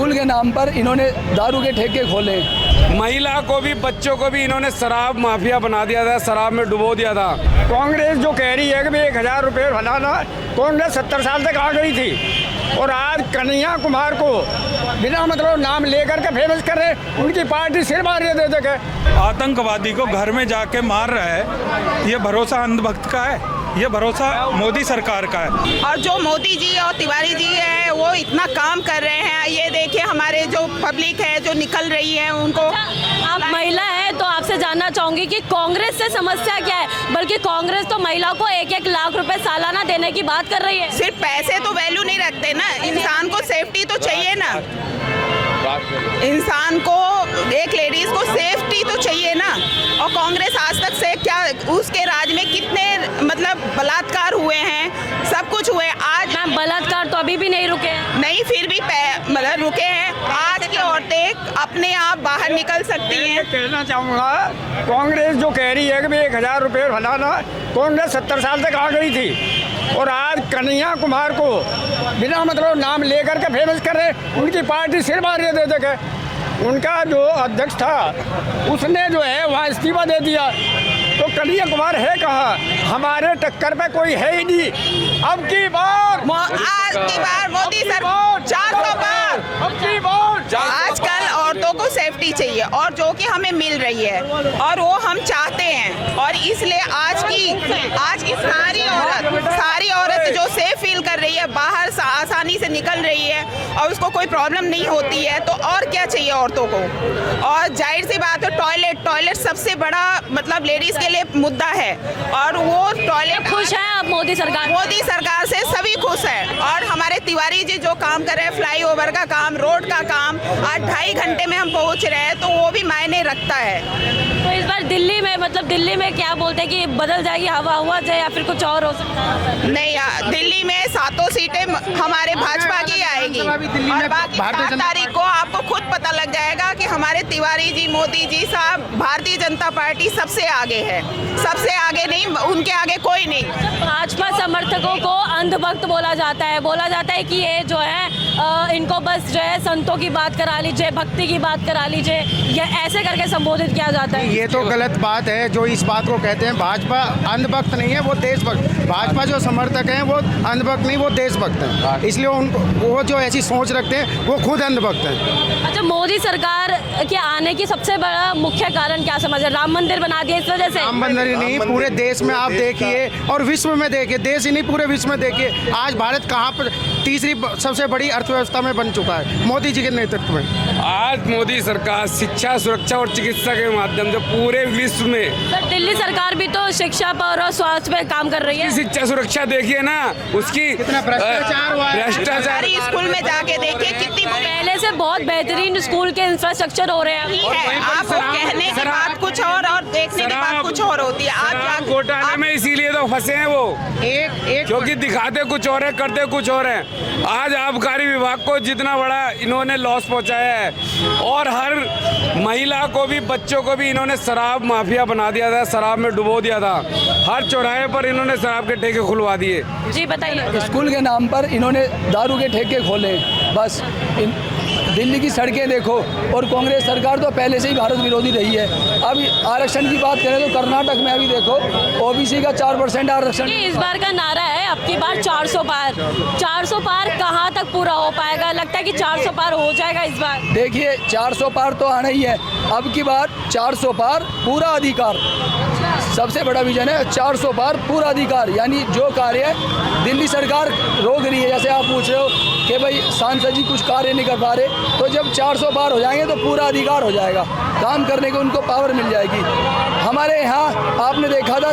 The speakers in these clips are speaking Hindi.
स्कूल के नाम पर इन्होंने दारू के ठेके खोले। महिला को भी बच्चों को भी इन्होंने शराब माफिया बना दिया था, शराब में डुबो दिया था। कांग्रेस जो कह रही है कि 1000 रुपये फलाना, कांग्रेस 70 साल तक आ गई थी और आज कन्हैया कुमार को बिना मतलब नाम लेकर के फेमस कर रहे, उनकी पार्टी सिर मारिए दे दे के। आतंकवादी को घर में जाके मार रहा है, ये भरोसा अंधभक्त का है, ये भरोसा मोदी सरकार का है। और जो मोदी जी और तिवारी जी है वो इतना काम कर रहे हैं, ये देखिए हमारे जो पब्लिक है जो निकल रही है उनको। आप महिला हैं तो आपसे जानना चाहूंगी कि कांग्रेस से समस्या क्या है? बल्कि कांग्रेस तो महिलाओं को 1-1 लाख रुपए सालाना देने की बात कर रही है। सिर्फ पैसे तो वैल्यू नहीं रखते ना, इंसान को सेफ्टी तो चाहिए ना, इंसान को एक लेडीज को सेफ्टी तो चाहिए ना। और कांग्रेस आज तक से क्या उसके राज में कितने मतलब बलात्कार हुए हैं, सब कुछ हुए। आज मैम बलात्कार तो अभी भी नहीं रुके हैं। नहीं, फिर भी मतलब रुके हैं। आज की औरतें अपने आप बाहर निकल सकती हैं। कहना चाहूँगा कांग्रेस जो कह रही है कि 1000 रुपये फलाना, कांग्रेस 70 साल तक आ गई थी और आज कन्हैया कुमार को बिना मतलब नाम लेकर के फेमस कर रहे, उनकी पार्टी सिर मारिए दे दे के। उनका जो अध्यक्ष था उसने जो है वहाँ इस्तीफा दे दिया, तो कन्हैया कुमार है कहाँ? हमारे टक्कर पे कोई है ही नहीं। अब की बार मोदी सरकार 400 बार। अब की बार आजकल औरतों को सेफ्टी चाहिए और जो कि हमें मिल रही है और वो हम चाहते हैं। और इसलिए आज की सारी औरत जो सेफ फील कर रही है, बाहर आसानी से निकल रही है और उसको कोई प्रॉब्लम नहीं होती है, तो और क्या चाहिए औरतों को? और जाहिर सी बात है टॉयलेट सबसे बड़ा मतलब लेडीज के लिए मुद्दा है और वो टॉयलेट। खुश है आप मोदी सरकार से सभी खुश है। और हमारे तिवारी जी जो काम कर रहे हैं, फ्लाईओवर का काम, रोड का काम, आज 2.5 घंटे में हम पहुंच रहे हैं, तो वो भी मायने रखता है। तो इस बार दिल्ली में क्या बोलते हैं कि बदल जाएगी हवा जाए या फिर कुछ और हो सकता है? नहीं, दिल्ली में 7 सीटें हमारे भाजपा की आएगी और बाकी 7 तारीख को आपको खुद पता लग जाएगा कि हमारे तिवारी जी, मोदी जी साहब, भारतीय जनता पार्टी सबसे आगे है। सबसे आगे नहीं, उनके आगे कोई नहीं। भाजपा समर्थकों को अंधभक्त बोला जाता है कि ये जो है इनको बस जो है संतों की बात करा लीजिए, भक्ति की बात करा लीजिए, ये ऐसे करके संबोधित किया जाता है। ये तो गलत बात है जो इस बात को कहते हैं। भाजपा अंधभक्त नहीं है, वो देशभक्त। भाजपा जो समर्थक हैं वो अंधभक्त नहीं, वो देशभक्त हैं। इसलिए उनको वो जो ऐसी सोच रखते हैं वो खुद अंधभक्त हैं। अच्छा, मोदी सरकार के आने की सबसे बड़ा मुख्य कारण क्या समझ है? राम मंदिर बना दिया इस वजह से? राम मंदिर नहीं, पूरे देश में आप देखिए और विश्व में देखिए, देश ही नहीं पूरे विश्व में देखिए, आज भारत कहाँ पर तीसरी सबसे बड़ी अर्थव्यवस्था में बन चुका है मोदी जी के नेतृत्व में। आज मोदी सरकार शिक्षा, सुरक्षा और चिकित्सा के माध्यम से पूरे विश्व में। सर, दिल्ली सरकार भी तो शिक्षा पर और स्वास्थ्य पे काम कर रही है। शिक्षा सुरक्षा देखिए ना, उसकी भ्रष्टाचार स्कूल में जाके देखिए कितनी पहले से बहुत बेहतरीन स्कूल के इंफ्रास्ट्रक्चर हो रहे हैं। आप कहने की बात कुछ और देखने की बात कुछ और होती है। आज घोटाले में इसीलिए तो फंसे हैं वो, क्योंकि दिखाते कुछ और है, करते कुछ और है। आज आबकारी विभाग को जितना बड़ा इन्होंने लॉस पहुंचाया है और हर महिला को भी बच्चों को भी इन्होंने शराब माफिया बना दिया था, शराब में डुबो दिया था। हर चौराहे पर इन्होंने शराब के ठेके खुलवा दिए। जी बताइए। स्कूल के नाम पर इन्होंने दारू के ठेके खोले। बस दिल्ली की सड़कें देखो। और कांग्रेस सरकार तो पहले से ही भारत विरोधी रही है। अब आरक्षण की बात करें तो कर्नाटक में अभी देखो ओबीसी का 4% आरक्षण। इस बार का नारा है अब की बार 400 पार कहाँ तक पूरा हो पाएगा? लगता है कि 400 पार हो जाएगा इस बार? देखिए 400 पार तो आना ही है। अब की बार 400 पार पूरा अधिकार, सबसे बड़ा विजन है 400 पार पूरा अधिकार। यानी जो कार्य दिल्ली सरकार रोक रही है, जैसे आप पूछ रहे हो कि भाई सांसद जी कुछ कार्य नहीं कर पा रहे, तो जब 400 पार हो जाएंगे तो पूरा अधिकार हो जाएगा, काम करने को उनको पावर मिल जाएगी। हमारे यहाँ आपने देखा था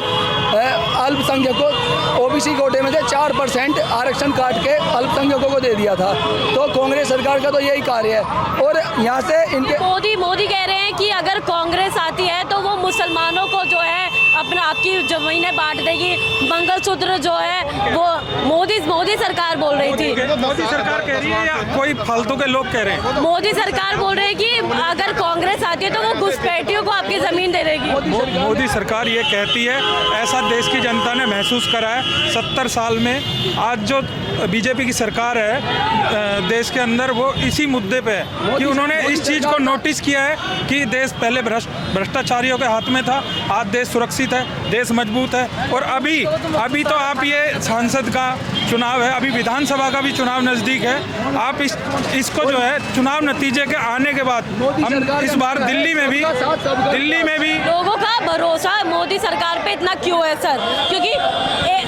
अल्पसंख्यकों ओबीसी कोटे में से 4% आरक्षण काट के अल्पसंख्यकों को दे दिया था। तो कांग्रेस सरकार का तो यही कार्य है। और यहाँ से इनके मोदी कह रहे हैं कि अगर कांग्रेस आती है तो वो मुसलमानों को जो है अपना आपकी जमीनें बांट देगी। मंगलसूत्र जो है वो मोदी सरकार बोल रही थी। मोदी सरकार कह रही है या कोई फालतू के लोग कह रहे हैं? मोदी सरकार बोल रही है कि अगर कांग्रेस आती है तो वो घुसपैठियों को आपकी जमीन दे देगी। मोदी सरकार ये कहती है, ऐसा देश की जनता ने महसूस करा है 70 साल में। आज जो बीजेपी की सरकार है देश के अंदर, वो इसी मुद्दे पे है कि उन्होंने इस चीज़ को नोटिस किया है कि देश पहले भ्रष्टाचारियों के हाथ में था, आज देश सुरक्षित है, देश मजबूत है। और अभी तो आप ये सांसद का चुनाव है, अभी विधानसभा का भी चुनाव नज़दीक है। आप इसको जो है चुनाव नतीजे के आने के बाद हम इस बार दिल्ली में भी लोगों का भरोसा मोदी सरकार पे इतना क्यों है सर? क्योंकि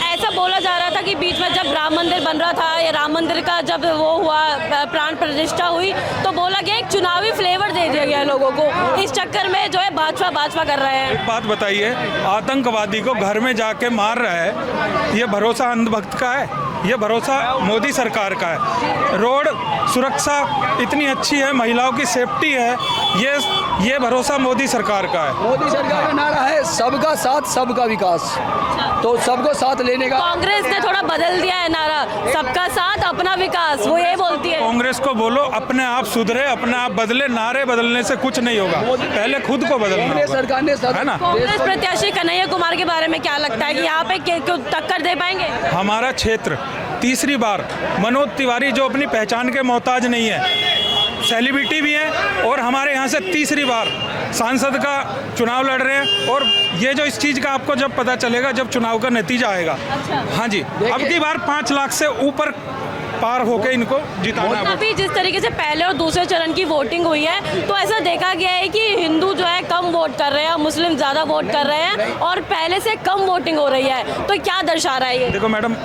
ऐसा बोला जा रहा था कि बीच में जब राम मंदिर बन रहा था या राम मंदिर का जब वो हुआ प्राण प्रतिष्ठा हुई तो बोला गया एक चुनावी फ्लेवर दे दिया गया लोगों को। इस चक्कर में जो है भाजपा कर रहे हैं। एक बात बताइए, आतंकवादी को घर में जाके मार रहा है, ये भरोसा अंधभक्त का है? ये भरोसा मोदी सरकार का है। रोड सुरक्षा इतनी अच्छी है, महिलाओं की सेफ्टी है, ये भरोसा मोदी सरकार का है। मोदी सरकार का नारा है सबका साथ सबका विकास, तो सबको साथ लेने का। कांग्रेस ने थोड़ा बदल दिया है नारा, सबका साथ अपना विकास, वो ये बोलती है। कांग्रेस को बोलो अपने आप सुधरे, अपने आप बदले। नारे बदलने से कुछ नहीं होगा, पहले खुद को बदलना होगा। सरकार ने है ना? कांग्रेस प्रत्याशी कन्हैया कुमार के बारे में क्या लगता है कि यहाँ पे टक्कर दे पाएंगे? हमारा क्षेत्र तीसरी बार, मनोज तिवारी जो अपनी पहचान के मोहताज नहीं है, सेलिब्रिटी भी हैं और हमारे यहाँ से तीसरी बार सांसद का चुनाव लड़ रहे हैं। और ये जो इस चीज़ का आपको जब पता चलेगा जब चुनाव का नतीजा आएगा। हाँ जी, अब की बार 5 लाख से ऊपर पार होके इनको जिताना है। अभी जिस तरीके से पहले और दूसरे चरण की वोटिंग हुई है तो ऐसा देखा गया है कि हिंदू जो है कम वोट कर रहे हैं, मुस्लिम ज़्यादा वोट कर रहे हैं और पहले से कम वोटिंग हो रही है। तो क्या दर्शा रहा है ये? देखो मैडम,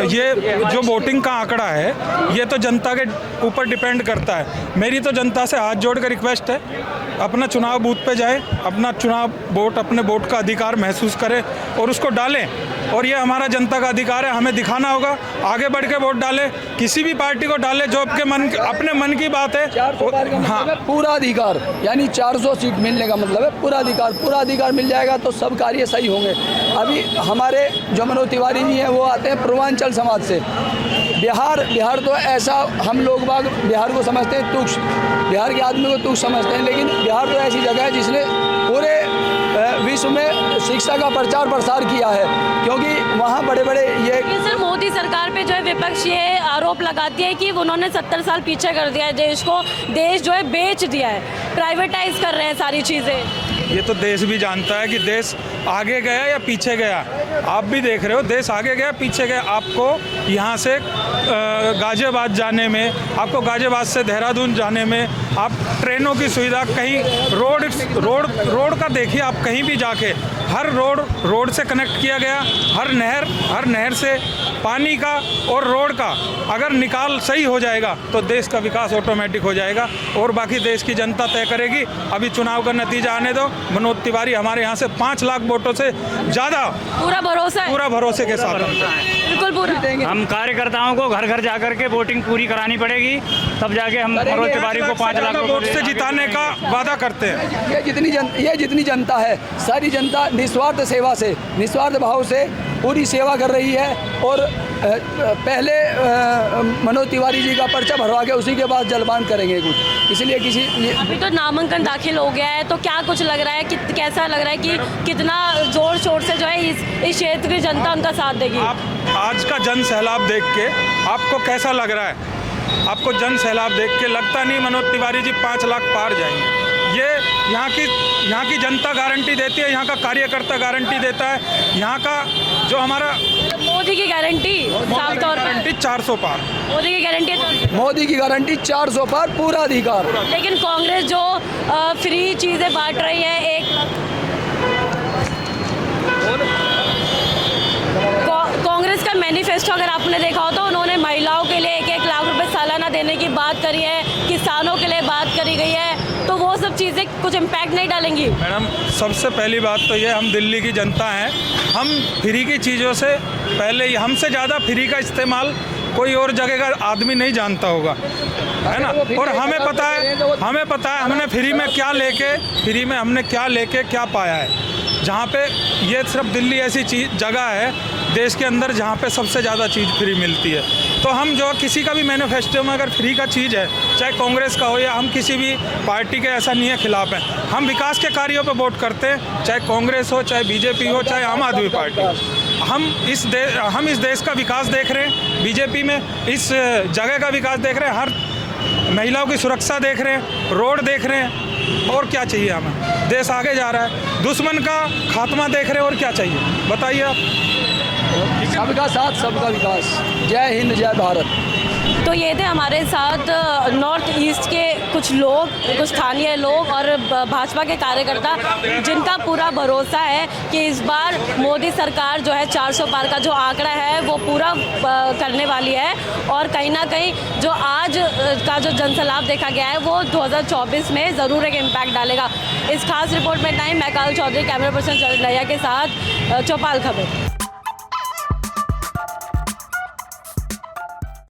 ये जो वोटिंग का आंकड़ा है ये तो जनता के ऊपर डिपेंड करता है। मेरी तो जनता से हाथ जोड़ कर रिक्वेस्ट है, अपना चुनाव बूथ पे जाए, अपना चुनाव वोट, अपने वोट का अधिकार महसूस करें और उसको डालें। और ये हमारा जनता का अधिकार है, हमें दिखाना होगा, आगे बढ़ के वोट डालें, किसी भी पार्टी को डालें जो अपने मन की बात है। 400 पार का मतलब है पूरा अधिकार, यानी 400 सीट मिलने का मतलब है पूरा अधिकार मिल जाएगा तो सब कार्य सही होंगे। अभी हमारे जो मनोज तिवारी जी हैं वो आते हैं पूर्वांचल समाज से। बिहार तो ऐसा, हम लोग बाग बिहार को समझते हैं तुच्छ, बिहार के आदमी को तुच्छ समझते हैं, लेकिन बिहार तो ऐसी जगह है जिसने पूरे विश्व में शिक्षा का प्रचार प्रसार किया है, क्योंकि वहाँ बड़े बड़े ये। सर मोदी सरकार पे जो है विपक्ष ये आरोप लगाती है कि उन्होंने 70 साल पीछे कर दिया है देश को, देश जो है बेच दिया है, प्राइवेटाइज कर रहे हैं सारी चीज़ें। ये तो देश भी जानता है कि देश आगे गया या पीछे गया। आप भी देख रहे हो देश आगे गया पीछे गया। आपको यहाँ से गाजियाबाद जाने में, आपको गाजियाबाद से देहरादून जाने में, आप ट्रेनों की सुविधा, कहीं रोड का देखिए, आप कहीं भी जाके हर रोड से कनेक्ट किया गया। हर नहर से पानी का और रोड का अगर निकाल सही हो जाएगा तो देश का विकास ऑटोमेटिक हो जाएगा और बाकी देश की जनता तय करेगी। अभी चुनाव का नतीजा आने दो। मनोज तिवारी हमारे यहाँ से 5 लाख वोटों से ज़्यादा पूरा भरोसे के साथ बिल्कुल पूरा। हम कार्यकर्ताओं को घर घर जाकर के वोटिंग पूरी करानी पड़ेगी, तब जाके हम मनोज तिवारी को 5 लाख वोट से जिताने का वादा करते हैं। ये जितनी जनता है, सारी जनता निस्वार्थ सेवा से, निस्वार्थ भाव से पूरी सेवा कर रही है। और पहले मनोज तिवारी जी का पर्चा भरवा के उसी के बाद जलपान करेंगे कुछ, इसलिए अभी तो नामांकन दाखिल हो गया है तो क्या कुछ लग रहा है कि कैसा लग रहा है कि कितना जोर शोर से जो है इस क्षेत्र की जनता उनका साथ देगी? आप आज का जन सैलाब देख के आपको कैसा लग रहा है? आपको जन सैलाब देख के लगता नहीं मनोज तिवारी जी 5 लाख पार जाएंगे? ये यहाँ की जनता गारंटी देती है, यहाँ का कार्यकर्ता गारंटी देता है, यहाँ का जो हमारा मोदी की गारंटी साफ तौर पर 400 पार, मोदी की गारंटी 400 पार पूरा अधिकार। लेकिन कांग्रेस जो फ्री चीज़ें बांट रही है, कांग्रेस का मैनिफेस्टो अगर आपने देखा हो तो उन्होंने महिलाओं के लिए 1-1 लाख रुपए सालाना देने की बात करी है, किसानों के लिए बात करी गई है, तो वो सब चीज़ें कुछ इम्पैक्ट नहीं डालेंगी? मैडम, सबसे पहली बात तो ये, हम दिल्ली की जनता हैं, हम फ्री की चीज़ों से पहले हमसे ज़्यादा फ्री का इस्तेमाल कोई और जगह का आदमी नहीं जानता होगा, है ना? और हमें पता है हमने फ्री में क्या लेके क्या पाया है। जहाँ पे ये सिर्फ दिल्ली ऐसी चीज़ जगह है देश के अंदर जहाँ पे सबसे ज़्यादा चीज़ फ्री मिलती है। तो हम जो किसी का भी मैनिफेस्टो में अगर फ्री का चीज़ है, चाहे कांग्रेस का हो या हम किसी भी पार्टी के, ऐसा नहीं है खिलाफ हैं, हम विकास के कार्यों पे वोट करते हैं, चाहे कांग्रेस हो, चाहे बीजेपी हो, चाहे आम आदमी पार्टी। हम इस देश का विकास देख रहे हैं, बीजेपी में इस जगह का विकास देख रहे हैं, हर महिलाओं की सुरक्षा देख रहे हैं, रोड देख रहे हैं, और क्या चाहिए हमें? देश आगे जा रहा है, दुश्मन का खात्मा देख रहे हैं, और क्या चाहिए बताइए आप। सबका साथ सबका विकास। जय हिंद जय भारत। तो ये थे हमारे साथ नॉर्थ ईस्ट के कुछ लोग, कुछ स्थानीय लोग और भाजपा के कार्यकर्ता, जिनका पूरा भरोसा है कि इस बार मोदी सरकार जो है 400 पार का जो आंकड़ा है वो पूरा करने वाली है, और कहीं ना कहीं जो आज का जो जनसलाब देखा गया है वो 2024 में ज़रूर एक इम्पैक्ट डालेगा। इस खास रिपोर्ट में टाइम, मैं काल चौधरी, कैमरा पर्सन चरण रैया के साथ चौपाल खबर।